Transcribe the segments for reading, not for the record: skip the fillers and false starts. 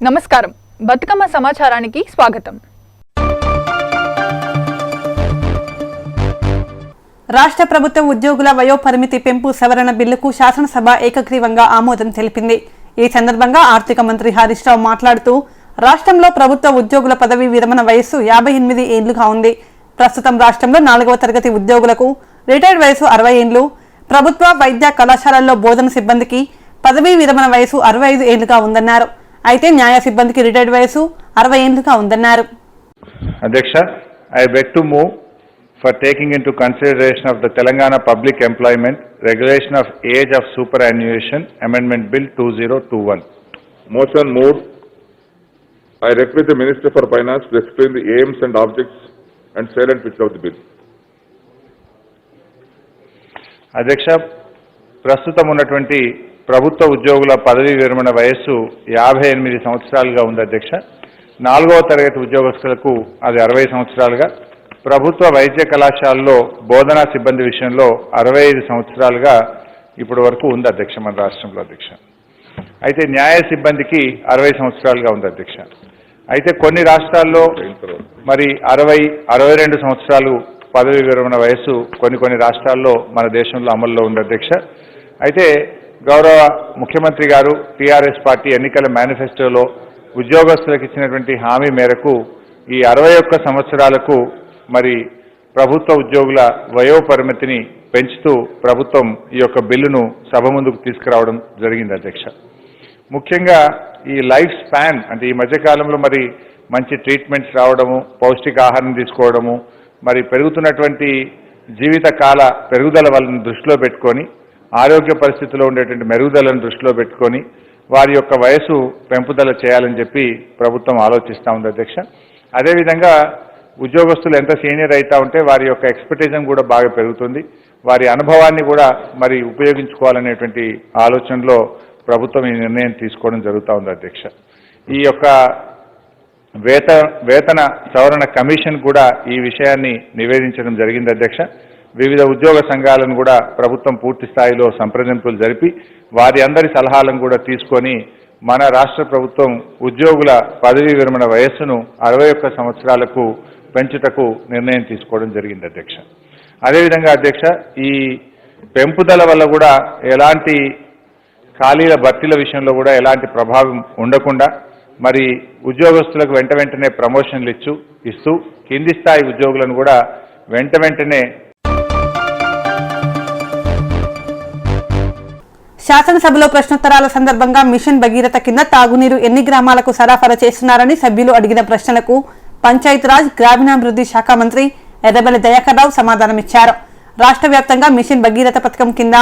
నమస్కారం. బతుకమ్మ సమాచారానికి స్వాగతం. రాష్ట్ర ప్రభుత్వ ఉద్యోగుల వయోపరిమితి పెంపు సవరణ బిల్లుకు శాసనసభ ఏకగ్రీవంగా ఆమోదం తెలిపింది. ఈ సందర్భంగా ఆర్థిక మంత్రి హరీష్ రావు మాట్లాడుతూ రాష్ట్రంలో ప్రభుత్వ ఉద్యోగుల పదవీ విరమణ వయస్సు 58 ఏళ్లుగా ఉంది. ప్రస్తుతం రాష్ట్రంలో 4వ తరగతి ఉద్యోగులకు రిటైర్డ్ వయసు 60 ఏళ్లు, ప్రభుత్వ వైద్య కళాశాలల్లో బోధన సిబ్బందికి పదవీ విరమణ వయసు 65 ఏళ్లుగా ఉందన్నారు. అయితే న్యాయ సిబ్బందికి రిటైర్డ్ వయసు 60 ఏళ్లుగా ఉందన్నారు. అధ్యక్ష, I beg to move for taking into consideration of the Telangana Public Employment Regulation of Age of Superannuation Amendment Bill 2021. Motion moved. I request the Minister for Finance to explain the aims and objects and salient features of the bill. అధ్యక్ష, ప్రస్తుతం ఉన్నటువంటి ప్రభుత్వ ఉద్యోగుల పదవీ విరమణ వయస్సు 58 సంవత్సరాలుగా ఉంది అధ్యక్ష. 4వ తరగతి ఉద్యోగస్తులకు అది 60 సంవత్సరాలుగా, ప్రభుత్వ వైద్య కళాశాలలో బోధనా సిబ్బంది విషయంలో 65 సంవత్సరాలుగా ఇప్పటి వరకు ఉంది అధ్యక్ష మన రాష్ట్రంలో అధ్యక్ష. అయితే న్యాయ సిబ్బందికి 60 సంవత్సరాలుగా ఉంది అధ్యక్ష. అయితే కొన్ని రాష్ట్రాల్లో మరి 60-62 సంవత్సరాలు పదవీ విరమణ వయస్సు కొన్ని రాష్ట్రాల్లో మన దేశంలో అమల్లో ఉంది అధ్యక్ష. అయితే గౌరవ ముఖ్యమంత్రి గారు టీఆర్ఎస్ పార్టీ ఎన్నికల మేనిఫెస్టోలో ఉద్యోగస్తులకు ఇచ్చినటువంటి హామీ మేరకు ఈ 61 సంవత్సరాలకు మరి ప్రభుత్వ ఉద్యోగుల వయోపరిమితిని పెంచుతూ ప్రభుత్వం ఈ యొక్క బిల్లును సభ ముందుకు తీసుకురావడం జరిగింది అధ్యక్ష. ముఖ్యంగా ఈ లైఫ్ స్పాన్ అంటే ఈ మధ్యకాలంలో మరి మంచి ట్రీట్మెంట్స్ రావడము, పౌష్టికాహారం తీసుకోవడము, మరి పెరుగుతున్నటువంటి జీవితకాల పెరుగుదల వలన దృష్టిలో పెట్టుకొని ఆరోగ్య పరిస్థితిలో ఉండేటువంటి మెరుగుదలను దృష్టిలో పెట్టుకొని వారి యొక్క వయసు పెంపుదల చేయాలని చెప్పి ప్రభుత్వం ఆలోచిస్తూ ఉంది అధ్యక్ష. అదేవిధంగా ఉద్యోగస్తులు ఎంత సీనియర్ అవుతా ఉంటే వారి యొక్క ఎక్స్పర్టైజం కూడా బాగా పెరుగుతుంది, వారి అనుభవాన్ని కూడా మరి ఉపయోగించుకోవాలనేటువంటి ఆలోచనలో ప్రభుత్వం ఈ నిర్ణయం తీసుకోవడం జరుగుతూ ఉంది అధ్యక్ష. ఈ యొక్క వేతన సవరణ కమిషన్ కూడా ఈ విషయాన్ని నివేదించడం జరిగింది అధ్యక్ష. వివిధ ఉద్యోగ సంఘాలను కూడా ప్రభుత్వం పూర్తి స్థాయిలో సంప్రదింపులు జరిపి వారి అందరి సలహాలను కూడా తీసుకొని మన రాష్ట్ర ప్రభుత్వం ఉద్యోగుల పదవీ విరమణ వయస్సును 61 సంవత్సరాలకు పెంచుటకు నిర్ణయం తీసుకోవడం జరిగింది అధ్యక్ష. అదేవిధంగా అధ్యక్ష, ఈ పెంపుదల వల్ల కూడా ఎలాంటి ఖాళీల భర్తీల విషయంలో కూడా ఎలాంటి ప్రభావం ఉండకుండా మరి ఉద్యోగస్తులకు వెంటనే ప్రమోషన్లు ఇస్తూ కింది స్థాయి ఉద్యోగులను కూడా వెంటనే శాసనసభలో ప్రశ్నోత్తరాల సందర్భంగా మిషన్ భగీరథ కింద తాగునీరు ఎన్ని గ్రామాలకు సరఫరా చేస్తున్నారని సభ్యులు అడిగిన ప్రశ్నలకు పంచాయతీరాజ్ గ్రామీణాభివృద్ధి శాఖ మంత్రి ఎర్రబెల్లి దయాకర్ రావు సమాధానమిచ్చారు. రాష్ట్ర వ్యాప్తంగా మిషన్ భగీరథ పథకం కింద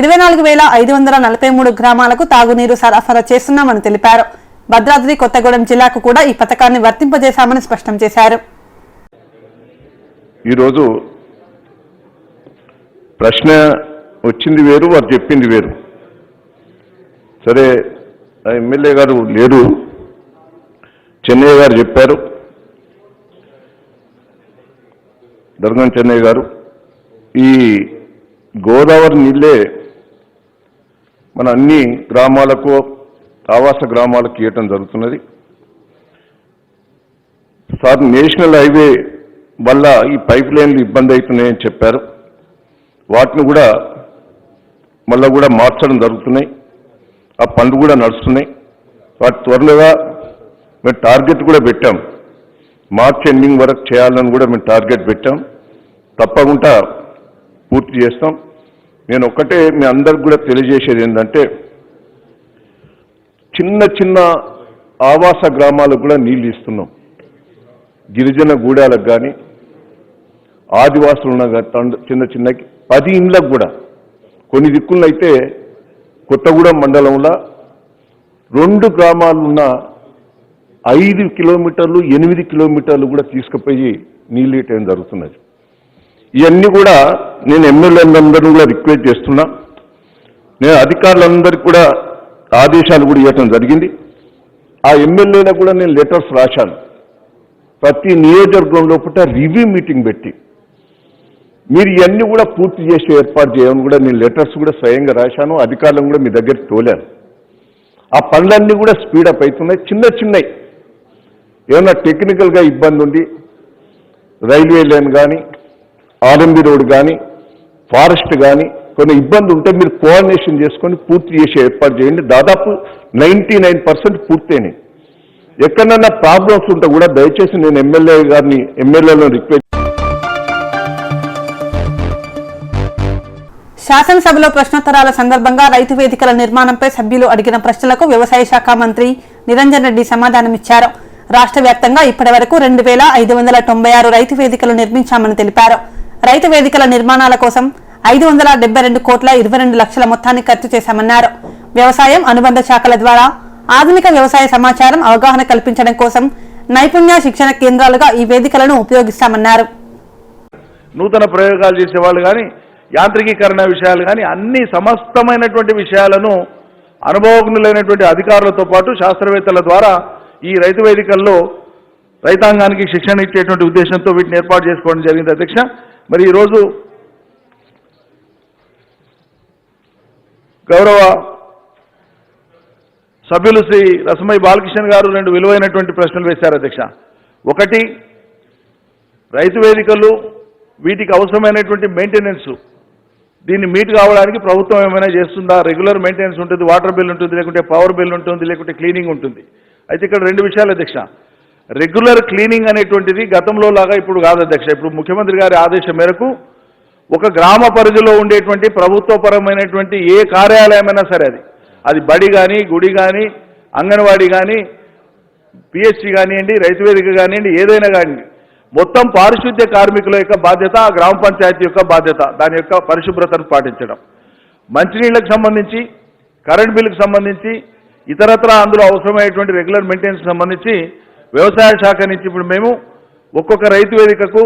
24,543 గ్రామాలకు తాగునీరు సరఫరా చేస్తున్నామని తెలిపారు. భద్రాద్రి కొత్తగూడెం జిల్లాకు కూడా ఈ పథకాన్ని వర్తింపజేశామని స్పష్టం చేశారు. ఈరోజు ప్రశ్న వచ్చింది వేరు, వారు చెప్పింది వేరు. సరే, ఎమ్మెల్యే గారు లేరు, చెన్నయ్య గారు చెప్పారు, దర్గం చెన్నయ్య గారు. ఈ గోదావరి నీళ్ళే మన అన్ని గ్రామాలకు ఆవాస గ్రామాలకు ఇవ్వటం జరుగుతున్నది. సార్, నేషనల్ హైవే వల్ల ఈ పైప్ లైన్లు ఇబ్బంది అవుతున్నాయని చెప్పారు. వాటిని కూడా మళ్ళీ కూడా మార్చడం జరుగుతున్నాయి. ఆ పనులు కూడా నడుస్తున్నాయి. వాటి త్వరలోగా మేము టార్గెట్ కూడా పెట్టాం. మార్చ్ ఎండింగ్ వరకు చేయాలని కూడా మేము టార్గెట్ పెట్టాం. తప్పకుండా పూర్తి చేస్తాం. నేను ఒక్కటే మీ అందరికి కూడా తెలియజేసేది ఏంటంటే, చిన్న ఆవాస గ్రామాలకు కూడా నీళ్ళు ఇస్తున్నాం. గిరిజన గూడాలకు కానీ ఆదివాసులు ఉన్న చిన్నకి 10 ఇండ్లకు కూడా కొన్ని దిక్కుల్లో అయితే కొత్తగూడెం మండలంలో 2 గ్రామాలు ఉన్న 5 కిలోమీటర్లు 8 కిలోమీటర్లు కూడా తీసుకుపోయి నీళ్ళు ఇవ్వడం జరుగుతున్నది. ఇవన్నీ కూడా నేను ఎమ్మెల్యేలందరినీ కూడా రిక్వెస్ట్ చేస్తున్నా. నేను అధికారులందరికీ కూడా ఆదేశాలు కూడా ఇవ్వటం జరిగింది. ఆ ఎమ్మెల్యేలకు కూడా నేను లెటర్స్ రాశాను. ప్రతి నియోజకవర్గం లోపల రివ్యూ మీటింగ్ పెట్టి మీరు ఇవన్నీ కూడా పూర్తి చేసి ఏర్పాటు చేయమని కూడా నేను లెటర్స్ కూడా స్వయంగా రాశాను. అధికారులను కూడా మీ దగ్గరికి తోలాను. ఆ పనులన్నీ కూడా స్పీడప్ అవుతున్నాయి. చిన్నవి ఏమన్నా టెక్నికల్గా ఇబ్బంది ఉంది, రైల్వే లైన్ కానీ ఆర్ఎంబి రోడ్ కానీ ఫారెస్ట్ కానీ కొన్ని ఇబ్బంది ఉంటే మీరు కోఆర్డినేషన్ చేసుకొని పూర్తి చేసి ఏర్పాటు చేయండి. దాదాపు 99% పూర్తయినాయి. ఎక్కడన్నా ప్రాబ్లమ్స్ ఉంటే కూడా దయచేసి నేను ఎమ్మెల్యేలను రిక్వెస్ట్. శాసనసభలో ప్రశ్నోత్తరాల సందర్భంగా రైతు వేదికల నిర్మాణంపై సభ్యులు అడిగిన ప్రశ్నలకు వ్యవసాయ శాఖ మంత్రి నిరంజన్ రెడ్డి సమాధానమిచ్చారు. రాష్ట్ర వ్యాప్తంగా ఇప్పటి వరకు 2596 రైతు వేదికలు నిర్మించామని తెలిపారు. రైతు వేదికల నిర్మాణాల కోసం 572 కోట్ల 22 లక్షల మొత్తాన్ని ఖర్చు చేశామన్నారు. వ్యవసాయం అనుబంధ శాఖల ద్వారా ఆధునిక వ్యవసాయ సమాచారం అవగాహన కల్పించడం కోసం నైపుణ్య శిక్షణ కేంద్రాలుగా ఈ వేదికలను ఉపయోగిస్తామన్నారు. నూతన ప్రయోగాలు చేసేవాళ్ళు కానీ యాంత్రికీకరణ విషయాలు కానీ అన్ని సమస్తమైనటువంటి విషయాలను అనుభవజ్ఞులైనటువంటి అధికారులతో పాటు శాస్త్రవేత్తల ద్వారా ఈ రైతు వేదికల్లో రైతాంగానికి శిక్షణ ఇచ్చేటువంటి ఉద్దేశంతో వీటిని ఏర్పాటు చేసుకోవడం జరిగింది అధ్యక్ష. మరి ఈరోజు గౌరవ సభ్యులు శ్రీ రసమై బాలకిషన్ గారు 2 విలువైనటువంటి ప్రశ్నలు వేశారు అధ్యక్ష. ఒకటి, రైతు వేదికలు వీటికి అవసరమైనటువంటి మెయింటెనెన్స్ దీన్ని మీట్ కావడానికి ప్రభుత్వం ఏమైనా చేస్తుందా? రెగ్యులర్ మెయింటెనెన్స్ ఉంటుంది, వాటర్ బిల్ ఉంటుంది, లేకుంటే పవర్ బిల్ ఉంటుంది, లేకుంటే క్లీనింగ్ ఉంటుంది. అయితే ఇక్కడ 2 విషయాలు అధ్యక్ష. రెగ్యులర్ క్లీనింగ్ అనేటువంటిది గతంలో లాగా ఇప్పుడు కాదు అధ్యక్ష. ఇప్పుడు ముఖ్యమంత్రి గారి ఆదేశం మేరకు ఒక గ్రామ పరిధిలో ఉండేటువంటి ప్రభుత్వపరమైనటువంటి ఏ కార్యాలయమైనా సరే అది బడి కానీ, గుడి కానీ, అంగన్వాడీ కానీ, పిహెచ్సి కానివ్వండి, రైతు వేదిక కానివ్వండి, ఏదైనా కానీ మొత్తం పారిశుద్ధ్య కార్మికుల యొక్క బాధ్యత, ఆ గ్రామ పంచాయతీ యొక్క బాధ్యత దాని యొక్క పరిశుభ్రతను పాటించడం. మంచినీళ్ళకు సంబంధించి, కరెంట్ బిల్లుకు సంబంధించి, ఇతరత్ర అందులో అవసరమైనటువంటి రెగ్యులర్ మెయింటెనెన్స్ సంబంధించి వ్యవసాయ శాఖ నుంచి ఇప్పుడు మేము ఒక్కొక్క రైతు వేదికకు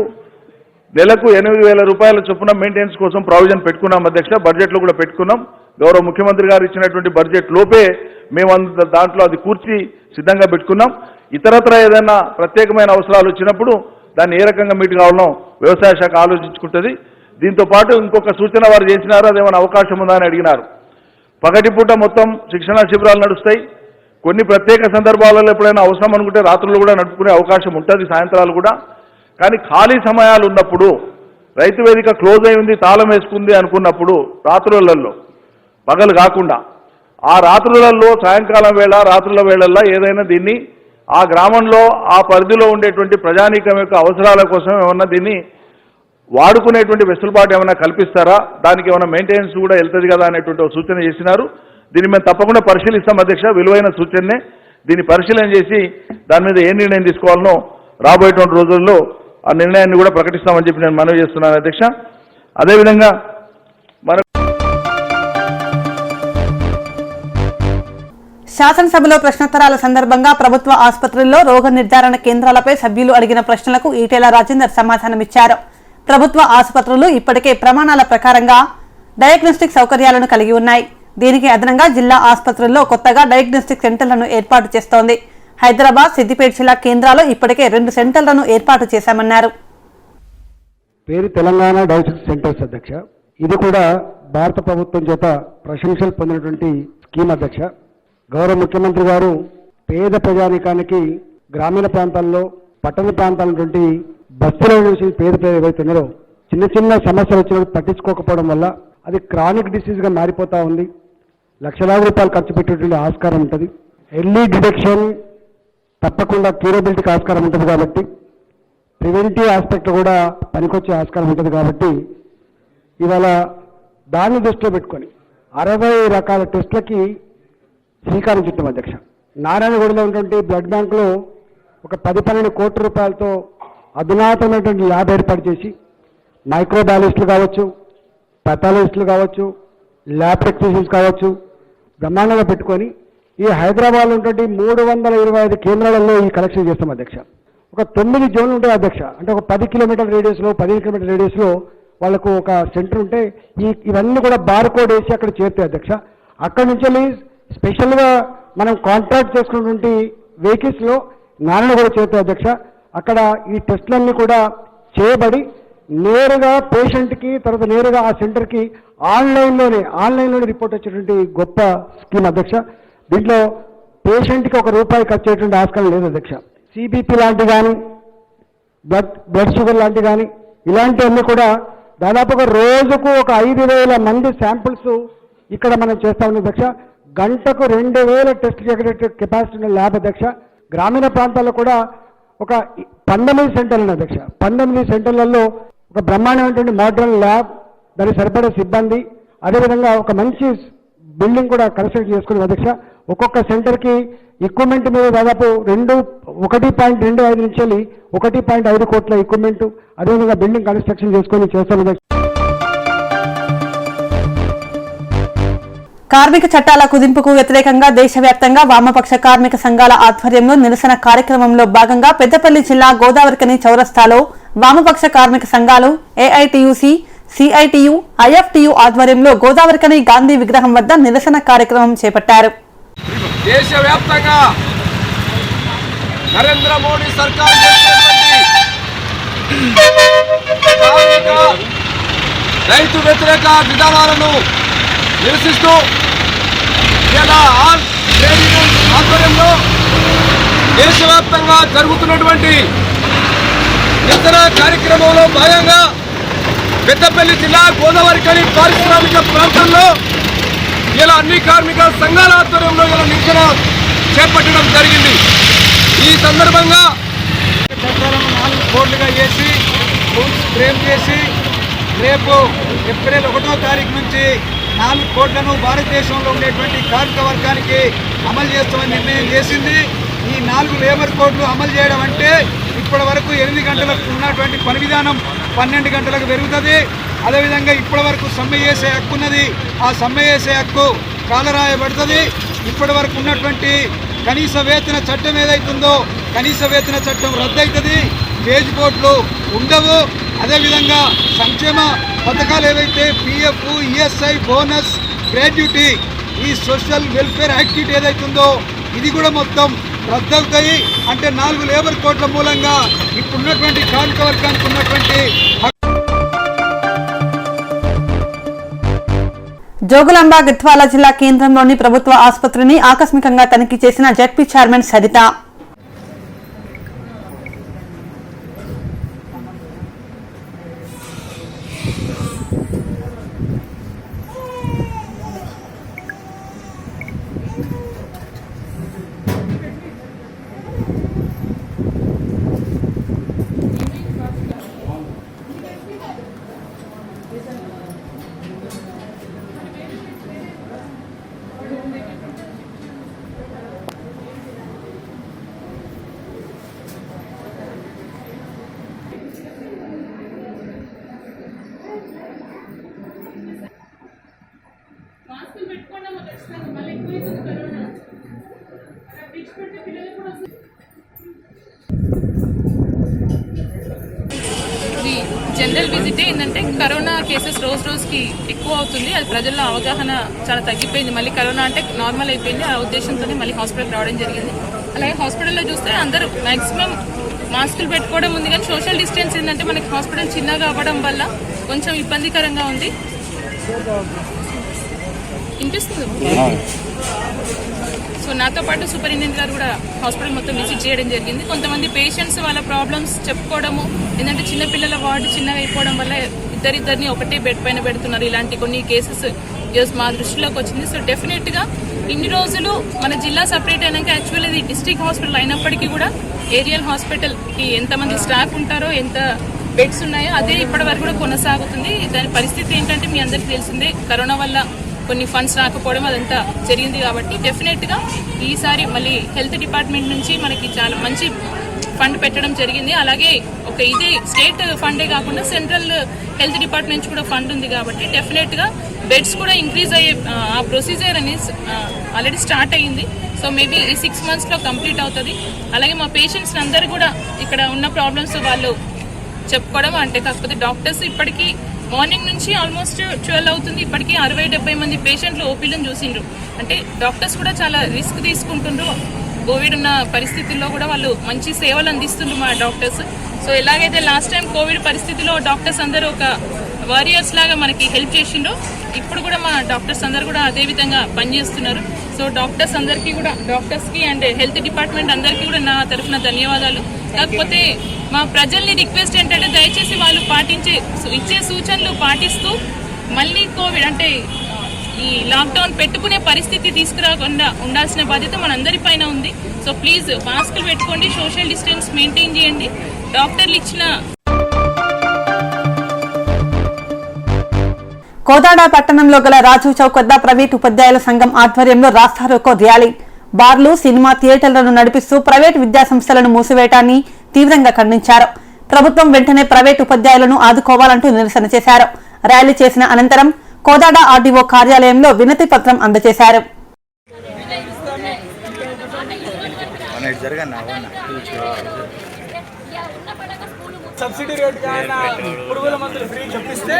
నెలకు 8,000 రూపాయల చొప్పున మెయింటెనెన్స్ కోసం ప్రావిజన్ పెట్టుకున్నాం అధ్యక్ష. బడ్జెట్లో కూడా పెట్టుకున్నాం. గౌరవ ముఖ్యమంత్రి గారు ఇచ్చినటువంటి బడ్జెట్ లోపే మేము దాంట్లో అది కూర్చి సిద్ధంగా పెట్టుకున్నాం. ఇతరత్ర ఏదైనా ప్రత్యేకమైన అవసరాలు వచ్చినప్పుడు దాన్ని ఏ రకంగా మీట్ కావాలనో వ్యవసాయ శాఖ ఆలోచించుకుంటుంది. దీంతో పాటు ఇంకొక సూచన వారు చేసినారు, అదేమైనా అవకాశం ఉందా అని అడిగినారు. పగటిపూట మొత్తం శిక్షణా శిబిరాలు నడుస్తాయి. కొన్ని ప్రత్యేక సందర్భాలలో ఎప్పుడైనా అవసరం అనుకుంటే రాత్రులు కూడా నడుపుకునే అవకాశం ఉంటుంది, సాయంత్రాలు కూడా. కానీ ఖాళీ సమయాలు ఉన్నప్పుడు రైతు వేదిక క్లోజ్ అయి ఉంది, తాళం వేసుకుంది అనుకున్నప్పుడు రాత్రులలో, పగలు కాకుండా ఆ రాత్రులలో, సాయంకాలం వేళ, రాత్రుల వేళల్లో ఏదైనా దీన్ని ఆ గ్రామంలో ఆ పరిధిలో ఉండేటువంటి ప్రజానీకం యొక్క అవసరాల కోసం ఏమన్నా దీన్ని వాడుకునేటువంటి వెసులుబాటు ఏమైనా కల్పిస్తారా, దానికి ఏమైనా మెయింటెనెన్స్ కూడా వెళ్తుంది కదా అనేటువంటి ఒక సూచన చేసినారు. దీన్ని మేము తప్పకుండా పరిశీలిస్తాం అధ్యక్ష. విలువైన సూచననే. దీన్ని పరిశీలన చేసి దాని మీద ఏ నిర్ణయం తీసుకోవాలనో రాబోయేటువంటి రోజుల్లో ఆ నిర్ణయాన్ని కూడా ప్రకటిస్తామని చెప్పి నేను మనవి చేస్తున్నాను అధ్యక్ష. అదేవిధంగా శాసనసభలో ప్రశ్నోత్తరాల సందర్భంగా ప్రభుత్వ ఆసుపత్రుల్లో రోగ నిర్ధారణ కేంద్రాలపై సభ్యులు అడిగిన ప్రశ్నలకు ఈటెల రాజేందర్ సమాధానమిచ్చారు. ప్రభుత్వ ఆసుపత్రులు ఇప్పటికే ప్రమాణాల ప్రకారంగా డయాగ్నోస్టిక్ సౌకర్యాలను కలిగి ఉన్నాయి. దీనికి అదనంగా జిల్లా ఆసుపత్రుల్లో కొత్తగా డయాగ్నోస్టిక్ సెంటర్లను ఏర్పాటు చేస్తోంది. హైదరాబాద్, సిద్దిపేట జిల్లా కేంద్రాల్లో ఇప్పటికే 2 సెంటర్లను ఏర్పాటు చేశామన్నారు. పేరు తెలంగాణ డయాగ్నోస్టిక్ సెంటర్స్ అధ్యక్ష. ఇది కూడా భారత ప్రభుత్వం చేత ప్రశంసలు పొందినటువంటి స్కీమ్ అధ్యక్ష. గౌరవ ముఖ్యమంత్రి గారు పేద ప్రజానీకానికి గ్రామీణ ప్రాంతాల్లో, పట్టణ ప్రాంతాలటువంటి బస్తీల నుంచి పేద ప్రజలు ఏవైతే ఉన్నారో చిన్న చిన్న సమస్యలు వచ్చినప్పుడు పట్టించుకోకపోవడం వల్ల అది క్రానిక్ డిసీజ్గా మారిపోతూ ఉంది. లక్షలాది రూపాయలు ఖర్చు పెట్టేటువంటి ఆస్కారం ఉంటుంది. ఎర్లీ డిటెక్షన్ తప్పకుండా క్యూరబిలిటీకి ఆస్కారం ఉంటుంది. కాబట్టి ప్రివెంటివ్ ఆస్పెక్ట్ కూడా పనికొచ్చే ఆస్కారం ఉంటుంది. కాబట్టి ఇవాళ దాన్ని దృష్టిలో పెట్టుకొని 60 రకాల టెస్టులకి శ్రీకారం చుట్టాం అధ్యక్ష. నారాయణగూడలో ఉన్నటువంటి బ్లడ్ బ్యాంకులో ఒక 10-12 కోట్ల రూపాయలతో అధునాతమైనటువంటి ల్యాబ్ ఏర్పాటు చేసి మైక్రోబయాలజిస్టులు కావచ్చు, పెథాలజిస్టులు కావచ్చు, ల్యాబ్ టెక్నీషియన్స్ కావచ్చు, బ్రహ్మాండంగా పెట్టుకొని ఈ హైదరాబాద్లో ఉన్నటువంటి 325 కేంద్రాలలో ఈ కలెక్షన్ చేస్తాం అధ్యక్ష. ఒక 9 జోన్లు ఉంటాయి అధ్యక్ష. అంటే ఒక 10 కిలోమీటర్ రేడియస్లో 15 కిలోమీటర్ రేడియస్లో వాళ్ళకు ఒక సెంటర్ ఉంటే ఇవన్నీ కూడా బార్కోడ్ వేసి అక్కడ చేరుతాయి అధ్యక్ష. అక్కడి నుంచి స్పెషల్గా మనం కాంట్రాక్ట్ చేసుకున్నటువంటి వెహికల్స్లో నాణ్యత కూడా చేరుతాయి అధ్యక్ష. అక్కడ ఈ టెస్టులన్నీ కూడా చేయబడి నేరుగా పేషెంట్కి తర్వాత నేరుగా ఆ సెంటర్కి ఆన్లైన్లోనే రిపోర్ట్ వచ్చేటువంటి గొప్ప స్కీమ్ అధ్యక్ష. దీంట్లో పేషెంట్కి ₹1 ఖర్చు అయ్యేటువంటి ఆస్కారం లేదు అధ్యక్ష. సిబిపి లాంటి కానీ బ్లడ్ షుగర్ లాంటి కానీ ఇలాంటివన్నీ కూడా దాదాపుగా రోజుకు ఒక 5,000 మంది శాంపిల్స్ ఇక్కడ మనం చేస్తా ఉన్నాం అధ్యక్ష. గంటకు 2,000 టెస్ట్ చేయగలిగే కెపాసిటీ ఉన్న ల్యాబ్ అధ్యక్ష. గ్రామీణ ప్రాంతాల్లో కూడా ఒక 19 సెంటర్లు ఉన్నాయి అధ్యక్ష. 19 సెంటర్లలో ఒక బ్రహ్మాండమైనటువంటి మోడర్న్ ల్యాబ్, దానికి సరిపడే సిబ్బంది, అదేవిధంగా ఒక మంచి బిల్డింగ్ కూడా కన్స్ట్రక్ట్ చేసుకునే అధ్యక్ష. ఒక్కొక్క సెంటర్కి ఎక్విప్మెంట్ మీద దాదాపు 1.25 నుంచి 1.5 కోట్ల ఎక్విప్మెంట్, అదేవిధంగా బిల్డింగ్ కన్స్ట్రక్షన్ చేసుకొని చేస్తాం అధ్యక్ష. కార్మిక చట్టాల కుదింపుకు వ్యతిరేకంగా దేశవ్యాప్తంగా వామపక్ష కార్మిక సంఘాల ఆధ్వర్యంలో నిరసన కార్యక్రమంలో భాగంగా పెద్దపల్లి జిల్లా గోదావరికని చౌరస్తాలో వామపక్ష కార్మిక సంఘాలు ఏఐటియుసి, సిఐటియు, ఐఎఫ్టియు ఆధ్వర్యంలో గోదావరికని గాంధీ విగ్రహం వద్ద నిరసన కార్యక్రమం చేపట్టారు. దేశవ్యాప్తంగా నరేంద్ర మోడీ సర్కార్ రైతు వ్యతిరేక విధానాలను నిరసిస్తూ ఆధ్వర్యంలో దేశవ్యాప్తంగా జరుగుతున్నటువంటి నిరసన కార్యక్రమంలో భాగంగా పెద్దపల్లి జిల్లా గోదావరికని పారిశ్రామిక ప్రాంతంలో ఇలా అన్ని కార్మిక సంఘాల ఆధ్వర్యంలో ఇలా నిరసన చేపట్టడం జరిగింది. ఈ సందర్భంగా చట్టాలను 4 కోట్లుగా చేసి రూల్స్ ఫ్రేమ్ చేసి రేపు ఏప్రిల్ 1వ తారీఖు నుంచి 4 కోట్లను భారతదేశంలో ఉండేటువంటి కార్మిక వర్గానికి అమలు చేస్తామని నిర్ణయం చేసింది. ఈ 4 లేబర్ కోడ్లు అమలు చేయడం అంటే ఇప్పటి వరకు 8 గంటలకు ఉన్నటువంటి పని విధానం 12 గంటలకు పెరుగుతుంది. అదేవిధంగా ఇప్పటి వరకు సమ్మె చేసే హక్కు ఉన్నది, ఆ సమ్మె చేసే హక్కు కాలరాయబడుతుంది. ఇప్పటి వరకు ఉన్నటువంటి కనీస వేతన చట్టం ఏదైతుందో కనీస వేతన చట్టం రద్దవుతుంది, వేజ్ బోర్డులు ఉండవు. అదేవిధంగా సంక్షేమ పథకాలు ఏవైతే పిఎఫ్, ఈఎస్ఐ, బోనస్, గ్రాడ్యుటీ, ఈ సోషల్ వెల్ఫేర్ యాక్టివిటీ ఏదైతుందో ఇది కూడా మొత్తం రద్దవుతాయి. అంటే 4 లేబర్ కోడ్ల మూలంగా ఇప్పుడున్నటువంటి కార్మిక వర్గానికి ఉన్నటువంటి జోగులాంబ గద్వాల జిల్లా కేంద్రంలోని ప్రభుత్వ ఆసుపత్రిని ఆకస్మికంగా తనిఖీ చేసిన ZP chairman Saritha. General visit ఏంటంటే కరోనా కేసెస్ రోజుకి ఎక్కువ అవుతుంది, అది ప్రజల్లో అవగాహన చాలా తగ్గిపోయింది. మళ్ళీ కరోనా అంటే నార్మల్ అయిపోయింది, ఆ ఉద్దేశంతోనే మళ్ళీ హాస్పిటల్కి రావడం జరిగింది. అలాగే హాస్పిటల్లో చూస్తే అందరూ మాక్సిమం మాస్కులు పెట్టుకోవడం ఉంది, కానీ సోషల్ డిస్టెన్స్ ఏంటంటే మనకి హాస్పిటల్ చిన్నగా అవ్వడం వల్ల కొంచెం ఇబ్బందికరంగా ఉంది. వినిపిస్తుంది. సో నాతో పాటు సూపరింటెండెంట్ గారు కూడా హాస్పిటల్ మొత్తం విజిట్ చేయడం జరిగింది. కొంతమంది పేషెంట్స్ వాళ్ళ ప్రాబ్లమ్స్ చెప్పుకోవడము, ఏంటంటే చిన్నపిల్లల వార్డు చిన్నగా అయిపోవడం వల్ల ఇద్దరిని ఒకటే బెడ్ పైన పెడుతున్నారు. ఇలాంటి కొన్ని కేసెస్ ఈరోజు మా దృష్టిలోకి వచ్చింది. సో డెఫినెట్గా ఇన్ని రోజులు మన జిల్లా సపరేట్ అయినాక యాక్చువల్ ఇది డిస్ట్రిక్ట్ హాస్పిటల్ అయినప్పటికీ కూడా ఏరియల్ హాస్పిటల్కి ఎంతమంది స్టాఫ్ ఉంటారో, ఎంత బెడ్స్ ఉన్నాయో అదే ఇప్పటి వరకు కూడా కొనసాగుతుంది. దాని పరిస్థితి ఏంటంటే మీ అందరికీ తెలిసిందే, కరోనా వల్ల కొన్ని ఫండ్స్ రాకపోవడం అదంతా జరిగింది. కాబట్టి డెఫినెట్గా ఈసారి మళ్ళీ హెల్త్ డిపార్ట్మెంట్ నుంచి మనకి చాలా మంచి ఫండ్ పెట్టడం జరిగింది. అలాగే ఒక ఇదే స్టేట్ ఫండే కాకుండా సెంట్రల్ హెల్త్ డిపార్ట్మెంట్ నుంచి కూడా ఫండ్ ఉంది. కాబట్టి డెఫినెట్గా బెడ్స్ కూడా ఇంక్రీజ్ అయ్యే ఆ ప్రొసీజర్ అనేది ఆల్రెడీ స్టార్ట్ అయ్యింది. సో మేబీ ఈ 6 monthsలో కంప్లీట్ అవుతుంది. అలాగే మా పేషెంట్స్ అందరూ కూడా ఇక్కడ ఉన్న ప్రాబ్లమ్స్ వాళ్ళు చెప్పుకోవడం, అంటే కాకపోతే డాక్టర్స్ ఇప్పటికీ మార్నింగ్ నుంచి ఆల్మోస్ట్ 12 అవుతుంది, ఇప్పటికీ 60-70 మంది పేషెంట్లు ఓపీలను చూసిండ్రు. అంటే డాక్టర్స్ కూడా చాలా రిస్క్ తీసుకుంటుండ్రు. కోవిడ్ ఉన్న పరిస్థితుల్లో కూడా వాళ్ళు మంచి సేవలు అందిస్తుండ్రు మా డాక్టర్స్. సో ఎలాగైతే లాస్ట్ టైం కోవిడ్ పరిస్థితిలో డాక్టర్స్ అందరూ ఒక వారియర్స్ లాగా మనకి హెల్ప్ చేసిండ్రు, ఇప్పుడు కూడా మా డాక్టర్స్ అందరూ కూడా అదే విధంగా పనిచేస్తున్నారు. సో డాక్టర్స్ అందరికీ కూడా, డాక్టర్స్కి అండ్ హెల్త్ డిపార్ట్మెంట్ అందరికీ కూడా నా తరఫున ధన్యవాదాలు. కాకపోతే మా ప్రజల్ని రిక్వెస్ట్ ఏంటంటే దయచేసి వాళ్ళు ఇచ్చే సూచనలు పాటిస్తూ మళ్ళీ కోవిడ్ అంటే ఈ లాక్డౌన్ పెట్టుకునే పరిస్థితి తీసుకురాకుండా ఉండాల్సిన బాధ్యత మనందరిపైన ఉంది. సో ప్లీజ్ మాస్కులు పెట్టుకోండి, సోషల్ డిస్టెన్స్ మెయింటైన్ చేయండి. డాక్టర్లు ఇచ్చిన కోదాడ పట్టణంలో గల రాజు చౌక్ వద్ద ప్రైవేటు ఉపాధ్యాయుల సంఘం ఆధ్వర్యంలో రాస్తారోకో ర్యాలీ. బార్లు, సినిమా థియేటర్లను నడిపిస్తూ ప్రైవేటు విద్యాసంస్థలను మూసివేయటాన్ని తీవ్రంగా ఖండించారు. ప్రభుత్వం వెంటనే ప్రైవేటు ఉపాధ్యాయులను ఆదుకోవాలంటూ నిరసన చేశారు. ర్యాలీ చేసిన అనంతరం కోదాడ ఆర్డీఓ కార్యాలయంలో వినతి పత్రం అందజేశారు. సబ్సిడీ రేట్ పురుగుల మందులు ఫ్రీ చెప్పిస్తే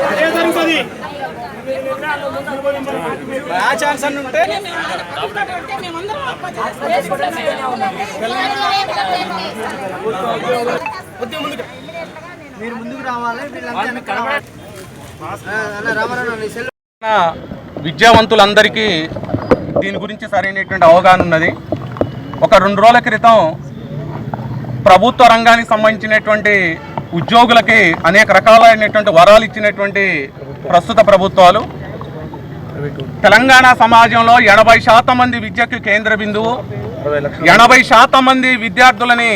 అదే జరుగుతుంది. ఆ ఛాన్స్ అని ఉంటే మీరు ముందుకు రావాలి. విద్యావంతులందరికీ దీని గురించి సరైనటువంటి అవగాహన ఉన్నది. ఒక 2 రోజుల క్రితం ప్రభుత్వ రంగానికి సంబంధించినటువంటి ఉద్యోగులకి అనేక రకాలైనటువంటి వరాలు ఇచ్చినటువంటి ప్రస్తుత ప్రభుత్వాలు తెలంగాణ సమాజంలో 80% మంది విద్యకు కేంద్ర బిందువు, 80% మంది విద్యార్థులని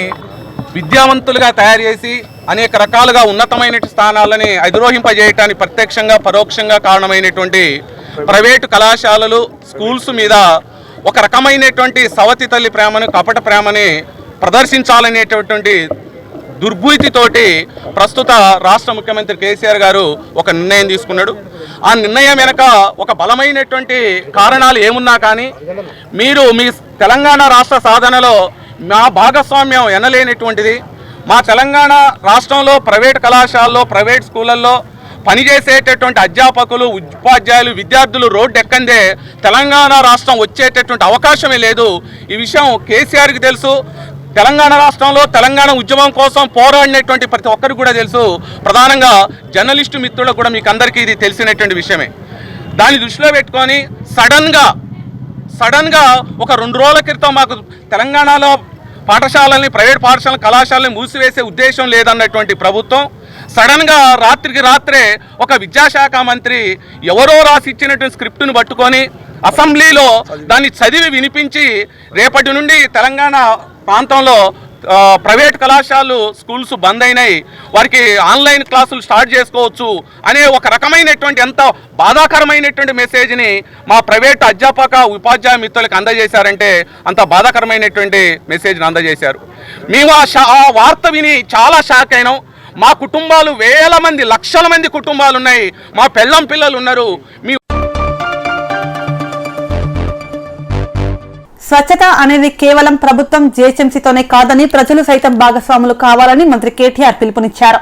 విద్యావంతులుగా తయారు చేసి అనేక రకాలుగా ఉన్నతమైన స్థానాలని అధిరోహింపజేయటానికి ప్రత్యక్షంగా పరోక్షంగా కారణమైనటువంటి ప్రైవేటు కళాశాలలు, స్కూల్స్ మీద ఒక రకమైనటువంటి సవతి తల్లి ప్రేమను, కపట ప్రేమని ప్రదర్శించాలనేటటువంటి దుర్బుద్ధితోటి ప్రస్తుత రాష్ట్ర ముఖ్యమంత్రి కేసీఆర్ గారు ఒక నిర్ణయం తీసుకున్నాడు. ఆ నిర్ణయం వెనక ఒక బలమైనటువంటి కారణాలు ఏమున్నా కానీ మీరు మీ తెలంగాణ రాష్ట్ర సాధనలో మా భాగస్వామ్యం ఎనలేనటువంటిది. మా తెలంగాణ రాష్ట్రంలో ప్రైవేట్ కళాశాలలో, ప్రైవేట్ స్కూళ్ళల్లో పనిచేసేటటువంటి అధ్యాపకులు, ఉపాధ్యాయులు, విద్యార్థులు రోడ్డు ఎక్కందే తెలంగాణ రాష్ట్రం వచ్చేటటువంటి అవకాశమే లేదు. ఈ విషయం కేసీఆర్కి తెలుసు. తెలంగాణ రాష్ట్రంలో తెలంగాణ ఉద్యమం కోసం పోరాడినటువంటి ప్రతి ఒక్కరికి కూడా తెలుసు. ప్రధానంగా జర్నలిస్టు మిత్రులకు కూడా మీకు అందరికీ ఇది తెలిసినటువంటి విషయమే. దాన్ని దృష్టిలో పెట్టుకొని సడన్గా ఒక 2 రోజుల క్రితం మాకు తెలంగాణలో పాఠశాలని, ప్రైవేట్ పాఠశాల కళాశాలని మూసివేసే ఉద్దేశం లేదన్నటువంటి ప్రభుత్వం సడన్గా రాత్రికి రాత్రే ఒక విద్యాశాఖ మంత్రి ఎవరో రాసి ఇచ్చినటువంటి స్క్రిప్టును పట్టుకొని అసెంబ్లీలో దాన్ని చదివి వినిపించి రేపటి నుండి తెలంగాణ ప్రాంతంలో ప్రైవేట్ కళాశాలలు, స్కూల్స్ బంద్ అయినాయి, వారికి ఆన్లైన్ క్లాసులు స్టార్ట్ చేసుకోవచ్చు అనే ఒక రకమైనటువంటి ఎంత బాధాకరమైనటువంటి మెసేజ్ని మా ప్రైవేట్ అధ్యాపక ఉపాధ్యాయ మిత్రులకు అందజేశారంటే అంత బాధాకరమైనటువంటి మెసేజ్ని అందజేశారు. మేము ఆ వార్త విని చాలా షాక్ అయినాం. మా కుటుంబాలు వేల మంది, లక్షల మంది కుటుంబాలు ఉన్నాయి, మా పెళ్ళం పిల్లలు ఉన్నారు. స్వచ్ఛత అనేది కేవలం ప్రభుత్వం, జీహెచ్ఎంసీతోనే కాదని ప్రజలు సైతం భాగస్వాములు కావాలని మంత్రి కేటీఆర్ పిలుపునిచ్చారు.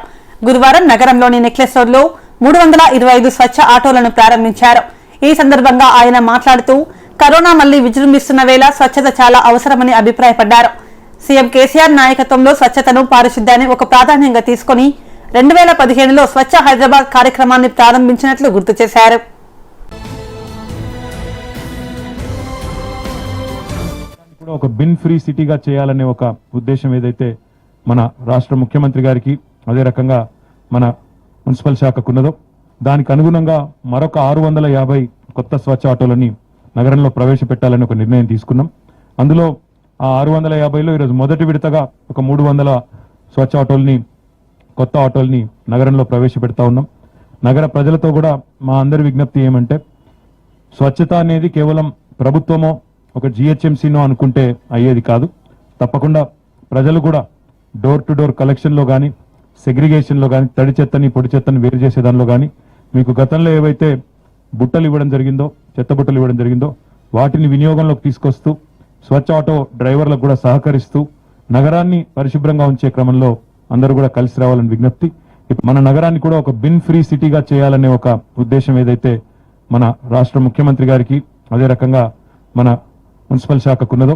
గురువారం నగరంలోని నెక్లెస్ రోడ్లో 325 స్వచ్ఛ ఆటోలను ప్రారంభించారు. ఈ సందర్భంగా ఆయన మాట్లాడుతూ కరోనా మళ్లీ విజృంభిస్తున్న వేళ స్వచ్ఛత చాలా అవసరమని అభిప్రాయపడ్డారు. సీఎం కేసీఆర్ నాయకత్వంలో స్వచ్ఛతను, పారిశుద్ధ్యాన్ని ఒక ప్రాధాన్యంగా తీసుకుని 2015లో స్వచ్ఛ హైదరాబాద్ కార్యక్రమాన్ని ప్రారంభించినట్లు గుర్తు చేశారు. ఒక బిన్ ఫ్రీ సిటీగా చేయాలనే ఒక ఉద్దేశం ఏదైతే మన రాష్ట్ర ముఖ్యమంత్రి గారికి, అదే రకంగా మన మున్సిపల్ శాఖకున్నదో దానికి అనుగుణంగా మరొక 650 కొత్త స్వచ్ఛ ఆటోలని నగరంలో ప్రవేశపెట్టాలని ఒక నిర్ణయం తీసుకున్నాం. అందులో ఆ 650లో ఈరోజు మొదటి విడతగా ఒక 300 స్వచ్ఛ ఆటోల్ని, కొత్త ఆటోల్ని నగరంలో ప్రవేశపెడతా ఉన్నాం. నగర ప్రజలతో కూడా మా అందరి విజ్ఞప్తి ఏమంటే స్వచ్ఛత అనేది కేవలం ప్రభుత్వమో ఒక జిహెచ్ఎంసీనో అనుకుంటే అయ్యేది కాదు. తప్పకుండా ప్రజలు కూడా డోర్ టు డోర్ కలెక్షన్లో కానీ, సెగ్రిగేషన్లో కానీ, తడి చెత్తని పొడి చెత్తని వేరు చేసే దానిలో కానీ మీకు గతంలో ఏవైతే బుట్టలు ఇవ్వడం జరిగిందో, చెత్త బుట్టలు ఇవ్వడం జరిగిందో వాటిని వినియోగంలోకి తీసుకొస్తూ స్వచ్ఛ ఆటో డ్రైవర్లకు కూడా సహకరిస్తూ నగరాన్ని పరిశుభ్రంగా ఉంచే క్రమంలో అందరూ కూడా కలిసి రావాలని విజ్ఞప్తి. మన నగరాన్ని కూడా ఒక బిన్ ఫ్రీ సిటీగా చేయాలనే ఒక ఉద్దేశం ఏదైతే మన రాష్ట్ర ముఖ్యమంత్రి గారికి అదే రకంగా మన మున్సిపల్ శాఖకున్నదో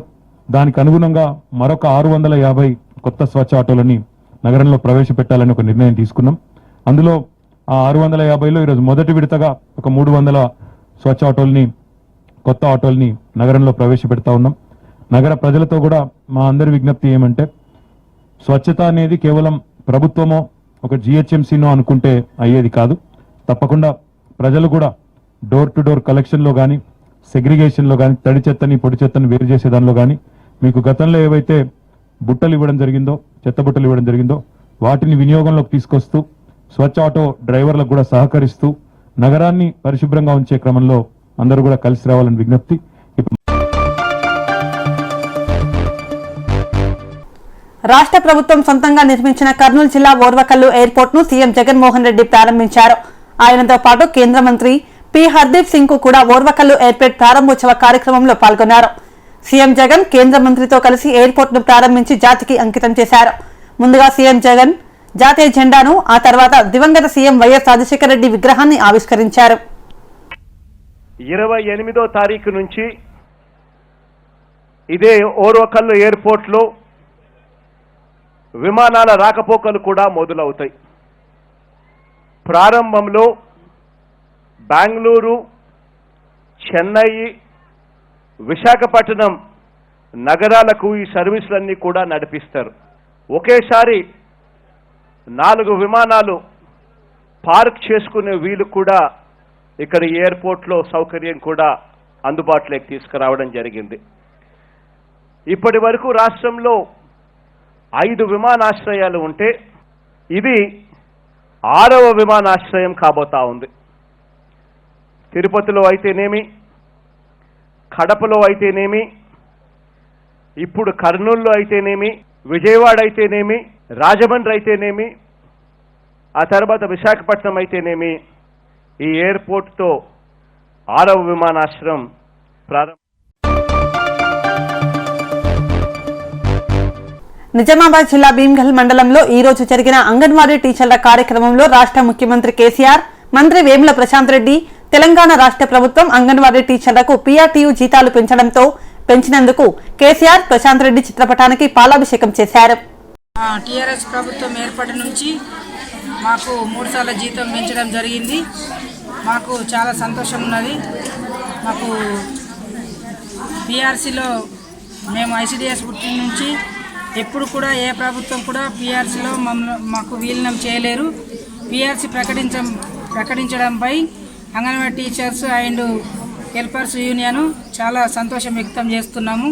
దానికి అనుగుణంగా మరొక 650 కొత్త స్వచ్ఛ ఆటోలని నగరంలో ప్రవేశపెట్టాలని ఒక నిర్ణయం తీసుకున్నాం. అందులో ఆ 650లో ఈరోజు మొదటి విడతగా ఒక 300 స్వచ్ఛ ఆటోల్ని కొత్త ఆటోల్ని నగరంలో ప్రవేశపెడతా ఉన్నాం. నగర ప్రజలతో కూడా మా అందరి విజ్ఞప్తి ఏమంటే స్వచ్ఛత అనేది కేవలం ప్రభుత్వమో ఒక జిహెచ్ఎంసీనో అనుకుంటే అయ్యేది కాదు. తప్పకుండా ప్రజలు కూడా డోర్ టు డోర్ కలెక్షన్లో కానీ సెగ్రిగేషన్లో కానీ తడి చెత్తని పొడి చెత్తని వేరు చేసే దానిలో కానీ మీకు గతంలో ఏవైతే బుట్టలు ఇవ్వడం జరిగిందో చెత్త బుట్టలు ఇవ్వడం జరిగిందో వాటిని వినియోగంలోకి తీసుకొస్తూ స్వచ్ఛ ఆటో డ్రైవర్లకు కూడా సహకరిస్తూ నగరాన్ని పరిశుభ్రంగా ఉంచే క్రమంలో అందరూ కూడా కలిసి రావాలని విజ్ఞప్తి. రాష్ట్ర ప్రభుత్వం సొంతంగా నిర్మించిన కర్నూలు జిల్లా ఓర్వకల్లు ఎయిర్పోర్ట్ ను సీఎం జగన్మోహన్ రెడ్డి ప్రారంభించారు. ఆయనతో పాటు కేంద్ర మంత్రి పి హర్దీప్ సింగ్ కు కూడా ఓర్వకల్లు ఎయిర్పోర్ట్ ప్రారంభోత్సవ కార్యక్రమంలో పాల్గొన్నారు. సీఎం జగన్ కేంద్ర మంత్రితో కలిసి ఎయిర్పోర్ట్ ను ప్రారంభించి జాతికి అంకితం చేశారు. ముందుగా సీఎం జగన్ జాతీయ జెండాను, ఆ తర్వాత దివంగత సీఎం వైఎస్ రాజశేఖర రెడ్డి విగ్రహాన్ని ఆవిష్కరించారు. 28వ తారీఖు నుంచి ఇదే ఓర్వకల్లు ఎయిర్పోర్ట్ లో విమానాల రాకపోకలు కూడా మొదలవుతాయి. ప్రారంభంలో బెంగళూరు, చెన్నై, విశాఖపట్నం నగరాలకు ఈ సర్వీసులన్నీ కూడా నడిపిస్తారు. ఒకేసారి 4 విమానాలు పార్క్ చేసుకునే వీలు కూడా ఇక్కడ ఎయిర్పోర్ట్లో సౌకర్యం కూడా అందుబాటులోకి తీసుకురావడం జరిగింది. ఇప్పటి వరకు రాష్ట్రంలో 5 విమానాశ్రయాలు ఉంటే ఇది 6వ విమానాశ్రయం కాబోతా ఉంది. తిరుపతిలో అయితేనేమి, కడపలో అయితేనేమి, ఇప్పుడు కర్నూలులో అయితేనేమి, విజయవాడ అయితేనేమి, రాజమండ్రి అయితేనేమి, ఆ తర్వాత విశాఖపట్నం అయితేనేమి, ఈ ఎయిర్పోర్ట్తో 6వ విమానాశ్రయం ప్రారంభం. నిజామాబాద్ జిల్లా భీమ్గల్ మండలంలో ఈ రోజు జరిగిన అంగన్వాడీ టీచర్ల కార్యక్రమంలో రాష్ట్ర ముఖ్యమంత్రి కేసీఆర్, మంత్రి వేముల ప్రశాంత్ రెడ్డి, తెలంగాణ రాష్ట్ర ప్రభుత్వం అంగన్వాడీ టీచర్లకు పీఆర్టీయూ జీతాలు పెంచినందుకు కేసీఆర్, ప్రశాంత్ రెడ్డి చిత్రపటానికి పాలాభిషేకం చేశారు. టీఆర్ఎస్ ప్రభుత్వం ఏర్పడి నుంచి మాకు 3 సార్లు జీతం పెంచడం జరిగింది. మాకు చాలా సంతోషం ఉన్నది. మాకు పీఆర్సీలో మేము ఐసీడీఎస్ పుట్టిన నుంచి ఎప్పుడు కూడా ఏ ప్రభుత్వం కూడా పీఆర్సీలో మాకు విలీనం చేయలేరు. పీఆర్సీ ప్రకటించడంపై anganwadi teachers and helpers union చాలా సంతోషం వ్యక్తం చేస్తున్నాము.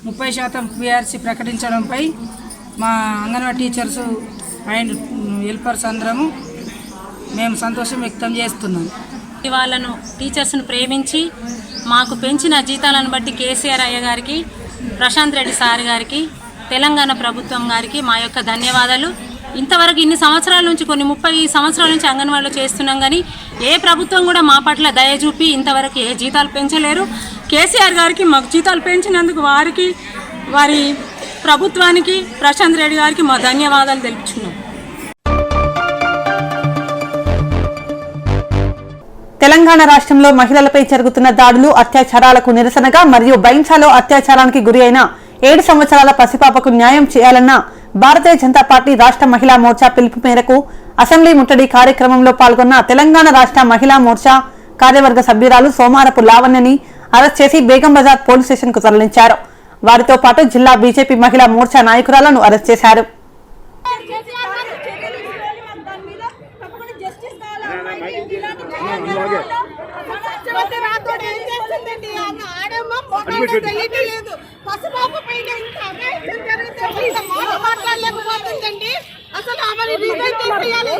30% పీఆర్సీ ప్రకటించడంపై మా అంగన్వాడీ టీచర్స్ అండ్ హెల్పర్స్ అందరము మేము సంతోషం వ్యక్తం చేస్తున్నాము. వాళ్ళను టీచర్స్ను ప్రేమించి మాకు పెంచిన జీతాలను బట్టి కేసీఆర్ అయ్య గారికి, ప్రశాంత్ రెడ్డి సార్ గారికి, తెలంగాణ ప్రభుత్వం గారికి మా యొక్క ధన్యవాదాలు. ఇంతవరకు ఇన్ని సంవత్సరాల నుంచి, కొన్ని 30 సంవత్సరాల నుంచి అంగన్వాడీలో చేస్తున్నాం, కానీ ఏ ప్రభుత్వం కూడా మా పట్ల దయ చూపి ఇంతవరకు ఏ జీతాలు పెంచలేరు. కేసీఆర్ గారికి మాకు జీతాలు పెంచినందుకు వారికి, వారి ప్రభుత్వానికి, ప్రశాంత్ రెడ్డి గారికి మా ధన్యవాదాలు తెలుపుతున్నాం. తెలంగాణ రాష్ట్రంలో మహిళలపై జరుగుతున్న దాడులు, అత్యాచారాలకు నిరసనగా మరియు బైంసాలో అత్యాచారానికి గురి అయిన 7 సంవత్సరాల పసిపాపకు న్యాయం చేయాలన్న భారతీయ జనతా పార్టీ రాష్ట్ర మహిళా మోర్చా పిలుపు మేరకు అసెంబ్లీ ముట్టడి కార్యక్రమంలో పాల్గొన్న తెలంగాణ రాష్ట్ర మహిళా మోర్చా కార్యవర్గ సభ్యురాలు సోమారపు లావణ్యని అరెస్ట్ చేసి బేగం బజార్ పోలీస్ స్టేషన్ కు తరలించారు. వారితో పాటు జిల్లా బీజేపీ మహిళా మోర్చా నాయకురాలను అరెస్ట్ చేశారు. అసలు ఆమె తీసేయాలి.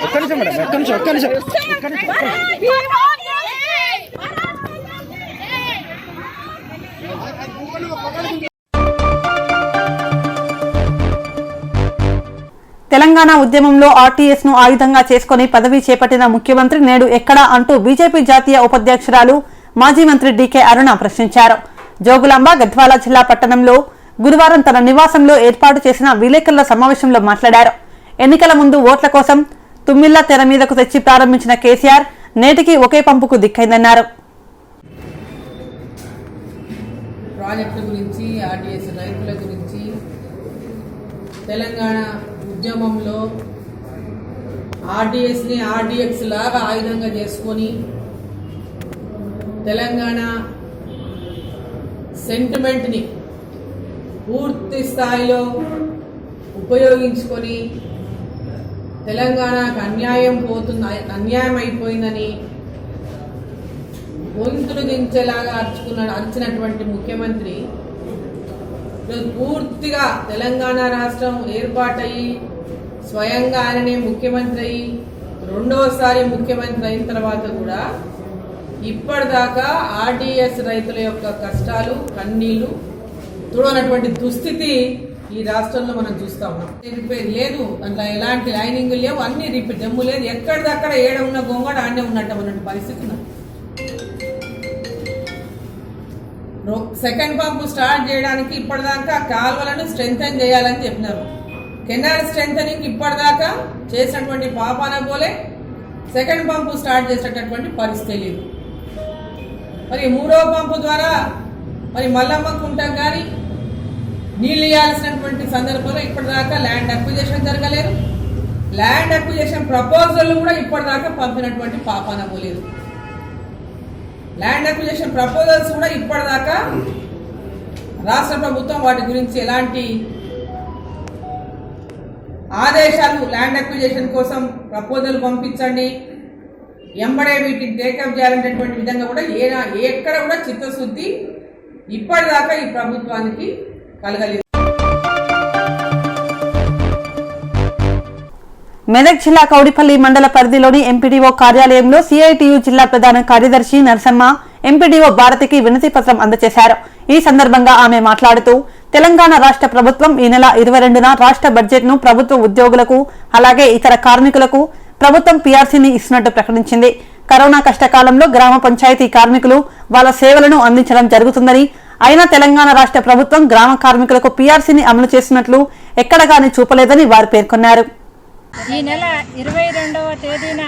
ఒక్క నిమిషం మేడం, ఒక్క నిమిషం తెలంగాణ ఉద్యమంలో ఆర్టీఎస్ ను ఆయుధంగా చేసుకుని పదవి చేపట్టిన ముఖ్యమంత్రి నేడు ఎక్కడా అంటూ బీజేపీ జాతీయ ఉపాధ్యక్షురాలు మాజీ మంత్రి డీకే అరుణ ప్రశ్నించారు. జోగులాంబ గద్వాల జిల్లా పట్టణంలో గురువారం తన నివాసంలో ఏర్పాటు చేసిన విలేకరుల సమావేశంలో మాట్లాడారు. ఎన్నికల ముందు ఓట్ల కోసం తుమ్మిళ్ల తెర మీదకు తెచ్చి ప్రారంభించిన కేసీఆర్ నేటికి ఒకే పంపుకు దిక్కైందన్నారు. ప్రాజెక్టుల గురించి, ఆర్టీఎస్ రైతుల గురించి, తెలంగాణ ఉద్యమంలో ఆర్టీఎస్ని ఆర్డీఎక్స్ లాగా ఆయుధంగా చేసుకొని తెలంగాణ సెంటిమెంట్ని పూర్తి స్థాయిలో ఉపయోగించుకొని తెలంగాణకు అన్యాయం అయిపోయిందని గొంతులు దించేలాగా అరిచినటువంటి ముఖ్యమంత్రి పూర్తిగా తెలంగాణ రాష్ట్రం ఏర్పాటయ్యి స్వయంగా ఆయననే ముఖ్యమంత్రి అయ్యి రెండోసారి ముఖ్యమంత్రి అయిన తర్వాత కూడా ఇప్పటిదాకా ఆర్టీఎస్ రైతుల యొక్క కష్టాలు, కన్నీళ్లు చూడనటువంటి దుస్థితి ఈ రాష్ట్రంలో మనం చూస్తా ఉన్నాం. రిపేర్ లేదు, అందులో ఎలాంటి లైనింగ్ లేవు, అన్ని రిపేర్ జమ్ము లేదు, ఎక్కడిదక్కడ ఏడ ఉన్న గొంగడ ఆడనే ఉన్నట్టు అన్నట్టు పరిస్థితి ఉన్నది. సెకండ్ పంపు స్టార్ట్ చేయడానికి ఇప్పటిదాకా కాల్వలను స్ట్రెంథెన్ చేయాలని చెప్పినారు. కెనాల్ స్ట్రెంథనింగ్ ఇప్పటిదాకా చేసినటువంటి పాపాన పోలే సెకండ్ పంపు స్టార్ట్ చేసేటటువంటి పరిస్థితి లేదు. మరి మూడో పంపు ద్వారా మరి మల్లమ్మకుంటాం కానీ నీళ్ళు ఇవ్వాల్సినటువంటి సందర్భంలో ఇప్పటిదాకా ల్యాండ్ అక్విజిషన్ జరగలేదు. ల్యాండ్ అక్విజిషన్ ప్రపోజల్ కూడా ఇప్పటిదాకా పంపినటువంటి పాపాన పోలేదు. ల్యాండ్ అక్విజిషన్ ప్రపోజల్స్ కూడా ఇప్పటిదాకా రాష్ట్ర ప్రభుత్వం వాటి గురించి ఎలాంటి ఆదేశాలు, ల్యాండ్ అక్విజిషన్ కోసం ప్రపోజల్ పంపించండి, ఎంబడే వీటిని టేకప్ చేయాలనేటువంటి విధంగా కూడా ఎక్కడ కూడా చిత్తశుద్ధి ఇప్పటిదాకా ఈ ప్రభుత్వానికి కలగలేదు. మెదక్ జిల్లా కౌడిపల్లి మండల పరిధిలోని ఎంపీడీఓ కార్యాలయంలో సిఐటియు జిల్లా ప్రధాన కార్యదర్శి నరసమ్మ ఎంపీడీఓ భారతికి వినతి పత్రం అందజేశారు. ఈ సందర్భంగా ఆమె మాట్లాడుతూ తెలంగాణ రాష్ట్ర ప్రభుత్వం ఈ నెల 22న రాష్ట్ర బడ్జెట్ ను ప్రభుత్వ ఉద్యోగులకు అలాగే ఇతర కార్మికులకు ప్రభుత్వం పీఆర్సీని ఇస్తున్నట్టు ప్రకటించింది. కరోనా కష్టకాలంలో గ్రామ పంచాయతీ కార్మికులు వాళ్ళ సేవలను అందించడం జరుగుతుందని, అయినా తెలంగాణ రాష్ట్ర ప్రభుత్వం గ్రామ కార్మికులకు పీఆర్సీని అమలు చేస్తున్నట్లు ఎక్కడగాని చూపలేదని వారు పేర్కొన్నారు. ఈ నెల 22వ తేదీన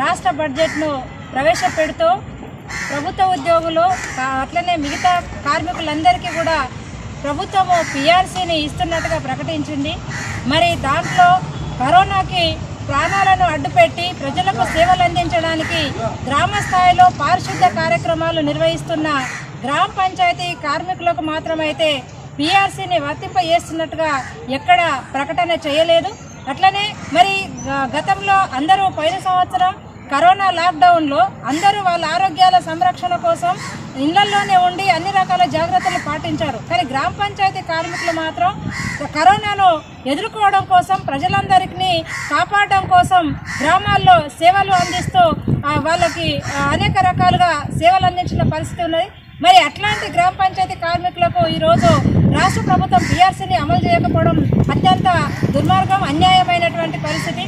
రాష్ట్ర బడ్జెట్ను ప్రవేశపెడుతూ ప్రభుత్వ ఉద్యోగులు అట్లనే మిగతా కార్మికులందరికీ కూడా ప్రభుత్వము పీఆర్సీని ఇస్తున్నట్టుగా ప్రకటించింది. మరి దాంట్లో కరోనాకి ప్రాణాలను అడ్డుపెట్టి ప్రజలకు సేవలు అందించడానికి గ్రామ స్థాయిలో పారిశుద్ధ్య కార్యక్రమాలు నిర్వహిస్తున్న గ్రామ పంచాయతీ కార్మికులకు మాత్రమైతే పీఆర్సీని వర్తింపజేస్తున్నట్టుగా ఎక్కడ ప్రకటన చేయలేదు. అట్లనే మరి గతంలో అందరూ పోయిన సంవత్సరం కరోనా లాక్డౌన్లో అందరూ వాళ్ళ ఆరోగ్యాల సంరక్షణ కోసం ఇళ్లలోనే ఉండి అన్ని రకాల జాగ్రత్తలు పాటించారు. కానీ గ్రామ పంచాయతీ కార్మికులు మాత్రం కరోనాను ఎదుర్కోవడం కోసం, ప్రజలందరికీ కాపాడడం కోసం గ్రామాల్లో సేవలు అందిస్తూ వాళ్ళకి అనేక రకాలుగా సేవలు అందించిన పరిస్థితి ఉన్నది. మరి అట్లాంటి గ్రామ పంచాయతీ కార్మికులకు ఈరోజు రాష్ట్ర ప్రభుత్వం పీఆర్సీని అమలు చేయకపోవడం అత్యంత దుర్మార్గం, అన్యాయమైనటువంటి పరిస్థితి.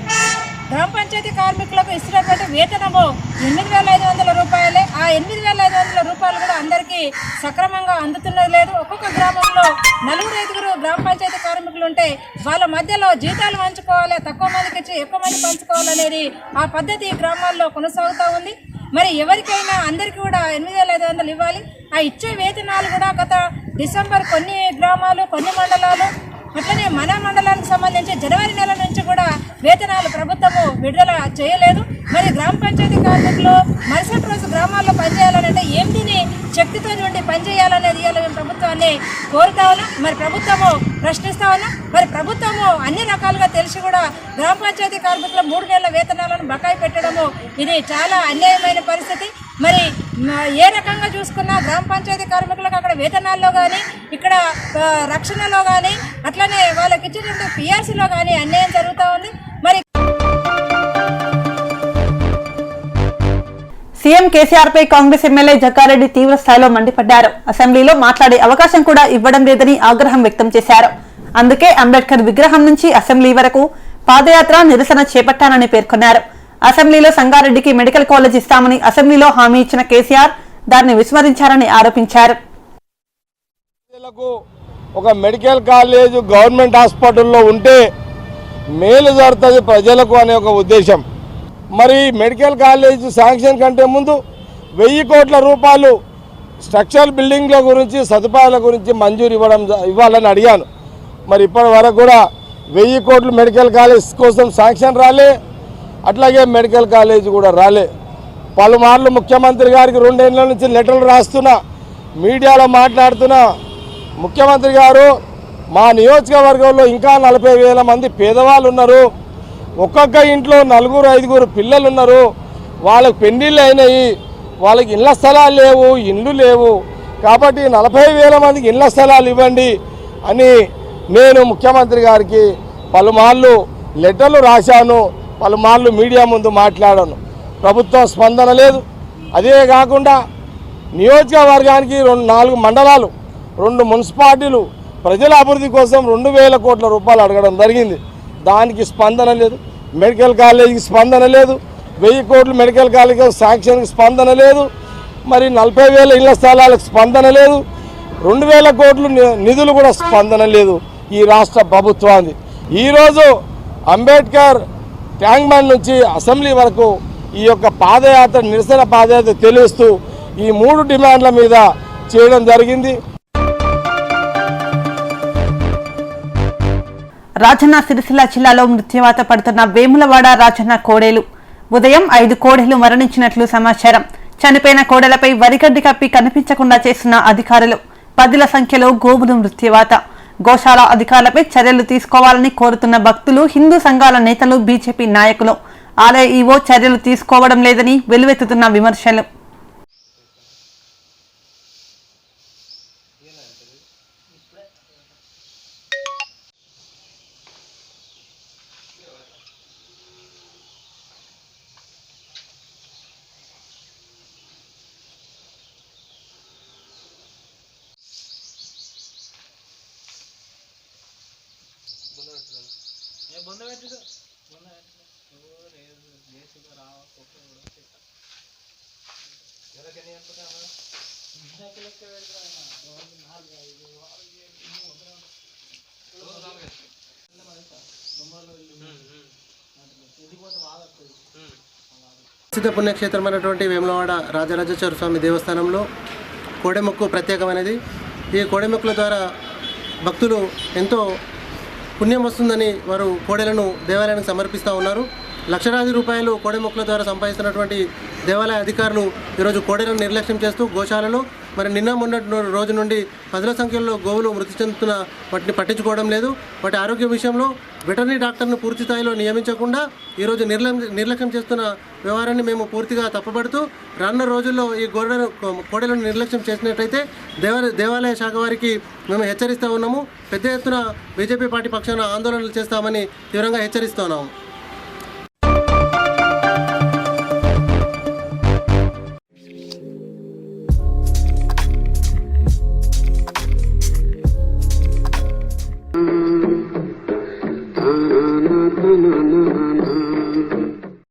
గ్రామ పంచాయతీ కార్మికులకు ఇస్తున్నటువంటి వేతనము 8,500 రూపాయలే. ఆ 8,500 రూపాయలు కూడా అందరికీ సక్రమంగా అందుతున్నది లేదు. ఒక్కొక్క గ్రామంలో 4-5 గ్రామ పంచాయతీ కార్మికులు ఉంటే వాళ్ళ మధ్యలో జీతాలు పంచుకోవాలి, తక్కువ మందికి ఇచ్చి ఎక్కువ మంది పంచుకోవాలనేది ఆ పద్ధతి గ్రామాల్లో కొనసాగుతూ ఉంది. మరి ఎవరికైనా అందరికీ కూడా 8,500 ఇవ్వాలి. ఆ ఇచ్చే వేతనాలు కూడా గత డిసెంబర్ కొన్ని గ్రామాలు, కొన్ని మండలాలు, అట్లనే మన మండలానికి సంబంధించి జనవరి నెల నుంచి కూడా వేతనాలు ప్రభుత్వము విడుదల చేయలేదు. మరి గ్రామ పంచాయతీ కార్మికులు మరుసటి రోజు గ్రామాల్లో పనిచేయాలనంటే ఏం తిని శక్తితో నుండి పనిచేయాలనేది మేము ప్రభుత్వాన్ని కోరుతా ఉన్నాం. మరి ప్రభుత్వము ప్రశ్నిస్తా ఉన్నాం. మరి ప్రభుత్వము అన్ని రకాలుగా తెలిసి కూడా గ్రామ పంచాయతీ కార్మికుల 3 నెలల వేతనాలను బకాయి పెట్టడము ఇది చాలా అన్యాయమైన పరిస్థితి. మరి ఏ రకంగా చూసుకున్నా గ్రామ పంచాయతీ కార్మికులకు అక్కడ వేతనాల్లో కానీ, ఇక్కడ రక్షణలో కానీ, అట్లనే వాళ్ళకి ఇచ్చినటువంటి పీఆర్సీలో కానీ అన్యాయం జరుగుతూ ఉంది. మరి సీఎం కేసీఆర్ పై కాంగ్రెస్ ఎమ్మెల్యే జగ్గారెడ్డి తీవ్ర స్థాయిలో మండిపడ్డారు. అసెంబ్లీలో మాట్లాడే అవకాశం కూడా ఇవ్వడం లేదని ఆగ్రహం వ్యక్తం చేశారు. అందుకే అంబేద్కర్ విగ్రహం నుంచి అసెంబ్లీ వరకు పాదయాత్ర నిరసన చేపట్టానని పేర్కొన్నారు. అసెంబ్లీలో సంగారెడ్డికి మెడికల్ కాలేజ్ ఇస్తామని అసెంబ్లీలో హామీ ఇచ్చిన కేసీఆర్ దాన్ని విస్మరించారని ఆరోపించారు. ఒక మెడికల్ కాలేజ్ గవర్నమెంట్ హాస్పిటల్లో ఉంటే మేలు జరుగుతుంది ప్రజలకు అనే ఒక ఉద్దేశం. మరి మెడికల్ కాలేజ్ శాంక్షన్ కంటే ముందు 1000 కోట్ల రూపాయలు స్ట్రక్చరల్ బిల్డింగ్ల గురించి సదుపాయాల గురించి మంజూరు ఇవ్వాలని అడిగాను. మరి ఇప్పటి వరకు కూడా 1000 కోట్లు మెడికల్ కాలేజ్ కోసం శాంక్షన్ రాలే, అట్లాగే మెడికల్ కాలేజ్ కూడా రాలే. పలుమార్లు ముఖ్యమంత్రి గారికి 2 ఏళ్ల నుంచి లెటర్లు రాస్తున్నా, మీడియాలో మాట్లాడుతున్నా. ముఖ్యమంత్రి గారు మా నియోజకవర్గంలో ఇంకా 40,000 మంది పేదవాళ్ళు ఉన్నారు, ఒక్కొక్క ఇంట్లో 4-5 పిల్లలు ఉన్నారు, వాళ్ళకి పెళ్లిళ్ళు అయినాయి, వాళ్ళకి ఇళ్ల స్థలాలు లేవు, ఇండ్లు లేవు, కాబట్టి 40,000 మందికి ఇళ్ల స్థలాలు ఇవ్వండి అని నేను ముఖ్యమంత్రి గారికి పలుమార్లు లెటర్లు రాశాను, పలుమార్లు మీడియా ముందు మాట్లాడాను. ప్రభుత్వం స్పందన లేదు. అదే కాకుండా నియోజకవర్గానికి 4 మండలాలు, 2 మున్సిపాలిటీలు ప్రజల అభివృద్ధి కోసం 2,000 కోట్ల రూపాయలు అడగడం జరిగింది. దానికి స్పందన లేదు. మెడికల్ కాలేజీకి స్పందన లేదు. 1000 కోట్లు మెడికల్ కాలేజ్ శాంక్షన్కి స్పందన లేదు. మరి 40,000 ఇళ్ల స్థలాలకు స్పందన లేదు. 2,000 కోట్లు నిధులు కూడా స్పందన లేదు ఈ రాష్ట్ర ప్రభుత్వానికి. ఈరోజు అంబేద్కర్ ట్యాంక్ బండ్ నుంచి అసెంబ్లీ వరకు ఈ యొక్క పాదయాత్ర, నిరసన పాదయాత్ర తెలుస్తూ ఈ 3 డిమాండ్ల మీద చేయడం జరిగింది. రాజన్న సిరిసిల్ల జిల్లాలో మృత్యువాత పడుతున్న వేములవాడ రాజన్న కోడేలు. ఉదయం 5 కోడేలు మరణించినట్లు సమాచారం. చనిపోయిన కోడెలపై వరిగడ్డి కప్పి కనిపించకుండా చేస్తున్న అధికారులు. 10ల సంఖ్యలో గోవులు మృత్యువాత. గోశాల అధికారులపై చర్యలు తీసుకోవాలని కోరుతున్న భక్తులు, హిందూ సంఘాల నేతలు, బీజేపీ నాయకులు. ఆలయ ఈవో చర్యలు తీసుకోవడం లేదని వెల్లువెత్తుతున్న విమర్శలు. ప్రసిద్ధ పుణ్యక్షేత్రమైనటువంటి వేములవాడ రాజరాజేశ్వర స్వామి దేవస్థానంలో కోడెమొక్కు ప్రత్యేకమైనది. ఈ కోడెమొక్కుల ద్వారా భక్తులు ఎంతో పుణ్యం వస్తుందని వారు కోడెలను దేవాలయానికి సమర్పిస్తూ ఉన్నారు. లక్షలాది రూపాయలు కోడెమొక్కుల ద్వారా సంపాదిస్తున్నటువంటి దేవాలయ అధికారులు ఈరోజు కోడెలను నిర్లక్ష్యం చేస్తూ గోశాలలో మరి నిన్న మొన్నటి రోజు నుండి 10ల సంఖ్యలో గోవులు మృతి చెందుతున్న వాటిని పట్టించుకోవడం లేదు. వాటి ఆరోగ్య విషయంలో వెటర్నరీ డాక్టర్ను పూర్తి స్థాయిలో నియమించకుండా ఈరోజు నిర్లక్ష్యం చేస్తున్న వ్యవహారాన్ని మేము పూర్తిగా తప్పుపడుతూ రానున్న రోజుల్లో ఈ కోడెలను నిర్లక్ష్యం చేసినట్లయితే దేవాలయ శాఖ వారికి మేము హెచ్చరిస్తూ ఉన్నాము. పెద్ద ఎత్తున బీజేపీ పార్టీ పక్షాన ఆందోళనలు చేస్తామని తీవ్రంగా హెచ్చరిస్తున్నాము.